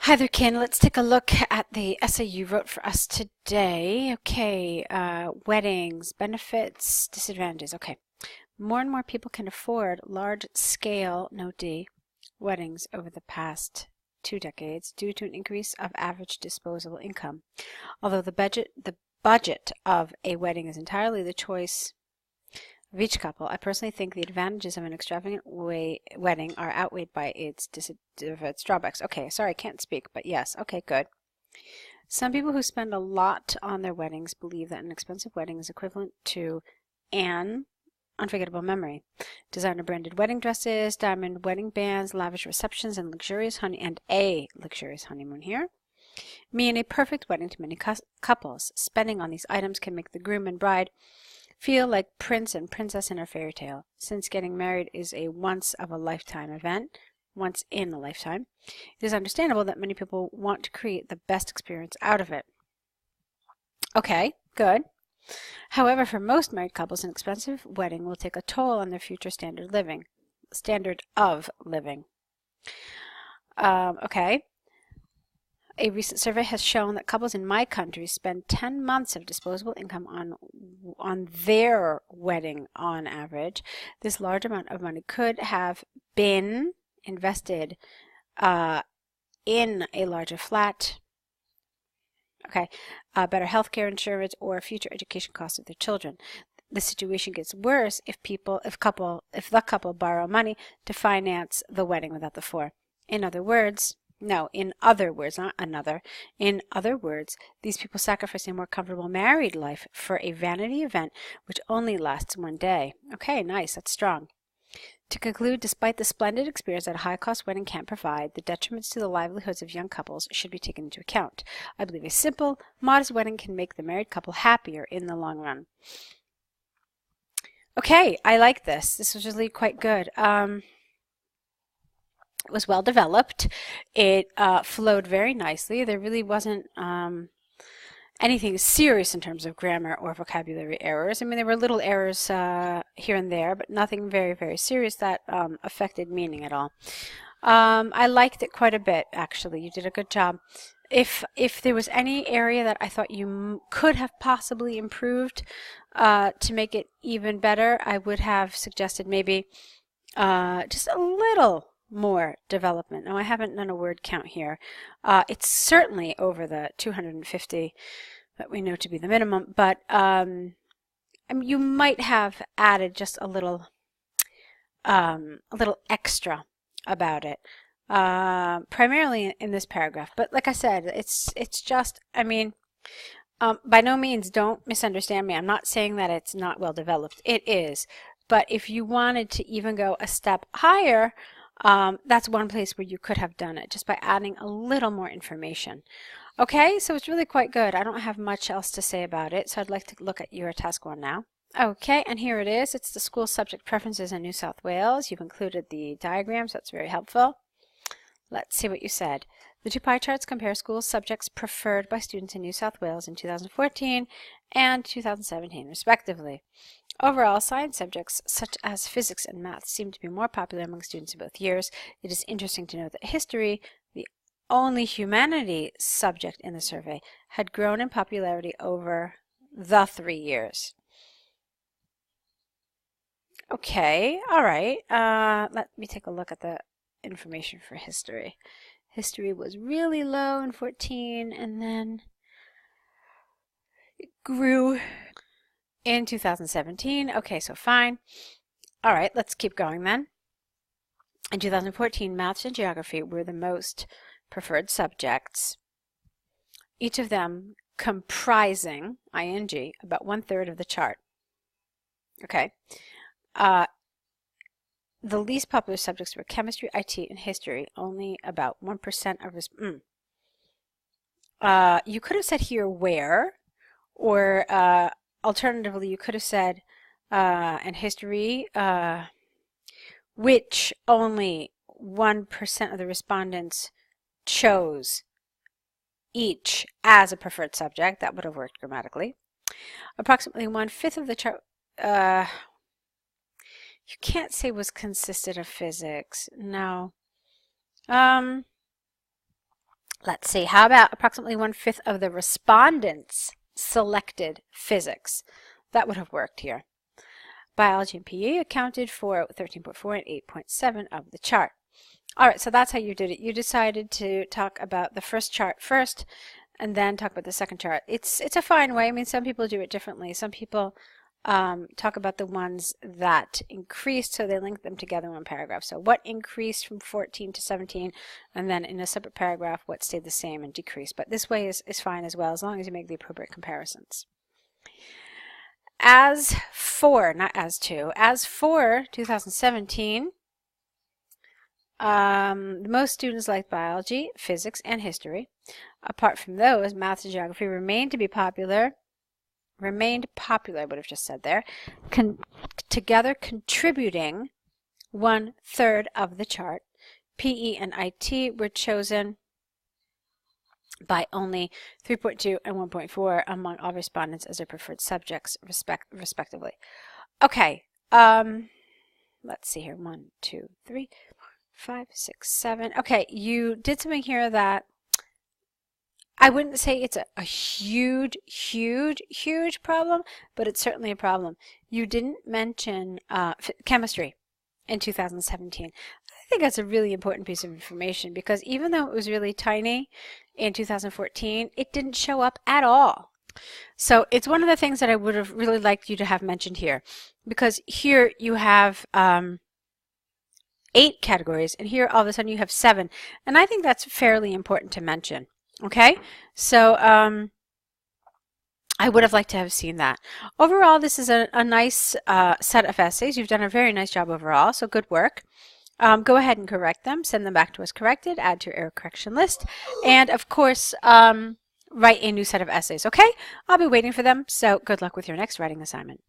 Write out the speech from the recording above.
Hi there, Ken. Let's take a look at the essay you wrote for us today. Okay, weddings, benefits, disadvantages. Okay, more and more people can afford large-scale, no D, weddings over the past 2 decades due to an increase of average disposable income. Although the budget of a wedding is entirely the choice of each couple, I personally think the advantages of an extravagant wedding are outweighed by its drawbacks. Okay, sorry, I can't speak, but yes, okay, good. Some people who spend a lot on their weddings believe that an expensive wedding is equivalent to an unforgettable memory. Designer branded wedding dresses, diamond wedding bands, lavish receptions, and a luxurious honeymoon here mean a perfect wedding to many couples. Spending on these items can make the groom and bride feel like prince and princess in a fairy tale. Since getting married is a once-in-a-lifetime event, it is understandable that many people want to create the best experience out of it. Okay, good. However, for most married couples, an expensive wedding will take a toll on their future standard of living. Okay. A recent survey has shown that couples in my country spend 10 months of disposable income on their wedding on average. This large amount of money could have been invested in a larger flat, better healthcare insurance, or future education costs of their children. The situation gets worse if the couple borrow money to finance the wedding without the for. In other words, these people sacrifice a more comfortable married life for a vanity event which only lasts one day. Okay, nice, that's strong. To conclude, despite the splendid experience that a high-cost wedding can't provide, the detriments to the livelihoods of young couples should be taken into account. I believe a simple, modest wedding can make the married couple happier in the long run. Okay, I like this. This was really quite good. It was well developed. It flowed very nicely. There really wasn't anything serious in terms of grammar or vocabulary errors. I mean, there were little errors here and there, but nothing very, very serious that affected meaning at all. I liked it quite a bit, actually. You did a good job. If there was any area that I thought you could have possibly improved to make it even better, I would have suggested maybe just a little more development. Now, I haven't done a word count here. It's certainly over the 250 that we know to be the minimum, but I mean, you might have added just a little extra about it, primarily in this paragraph. But like I said, it's just, I mean, by no means, don't misunderstand me. I'm not saying that it's not well developed. It is. But if you wanted to even go a step higher, that's one place where you could have done it, just by adding a little more information. Okay, so it's really quite good. I don't have much else to say about it, so I'd like to look at your task 1 now. Okay, and here it is. It's the school subject preferences in New South Wales. You've included the diagrams. That's very helpful. Let's see what you said. The 2 pie charts compare school subjects preferred by students in New South Wales in 2014 and 2017, respectively. Overall, science subjects such as physics and math seem to be more popular among students in both years. It is interesting to note that history, the only humanity subject in the survey, had grown in popularity over the 3 years. Okay, all right. Let me take a look at the information for history. History was really low in 14, and then it grew in 2017. Okay, so fine. All right, let's keep going then. In 2014, maths and geography were the most preferred subjects, each of them comprising, ing, about 1/3 of the chart. Okay. The least popular subjects were chemistry, IT, and history. Only about 1% of this. You could have said here where, or alternatively, you could have said in history, which only 1% of the respondents chose each as a preferred subject. That would have worked grammatically. Approximately 1/5 of the chart, you can't say was consisted of physics. No. Let's see, how about approximately 1/5 of the respondents selected physics? That would have worked here. Biology and PE accounted for 13.4 and 8.7 of the chart. All right, so that's how you did it. You decided to talk about the first chart first and then talk about the second chart. It's a fine way. I mean, some people do it differently. Some people talk about the ones that increased, so they link them together in one paragraph. So what increased from 14 to 17, and then in a separate paragraph what stayed the same and decreased. But this way is fine as well, as long as you make the appropriate comparisons. As for, not as to, as for 2017, most students liked biology, physics, and history. Apart from those, math and geography remained popular, I would have just said there, together contributing 1/3 of the chart. PE and IT were chosen by only 3.2 and 1.4 among all respondents as their preferred subjects, respectively. Okay, let's see here. 1, 2, 3, 4, 5, 6, 7. Okay, you did something here that I wouldn't say it's a huge problem, but it's certainly a problem. You didn't mention chemistry in 2017. I think that's a really important piece of information because even though it was really tiny in 2014, it didn't show up at all. So it's one of the things that I would have really liked you to have mentioned here, because here you have 8 categories and here all of a sudden you have 7, and I think that's fairly important to mention. Okay, so I would have liked to have seen that. Overall, this is a nice set of essays. You've done a very nice job overall, so good work. Go ahead and correct them, send them back to us corrected, add to your error correction list, and of course, write a new set of essays, okay? I'll be waiting for them, so good luck with your next writing assignment.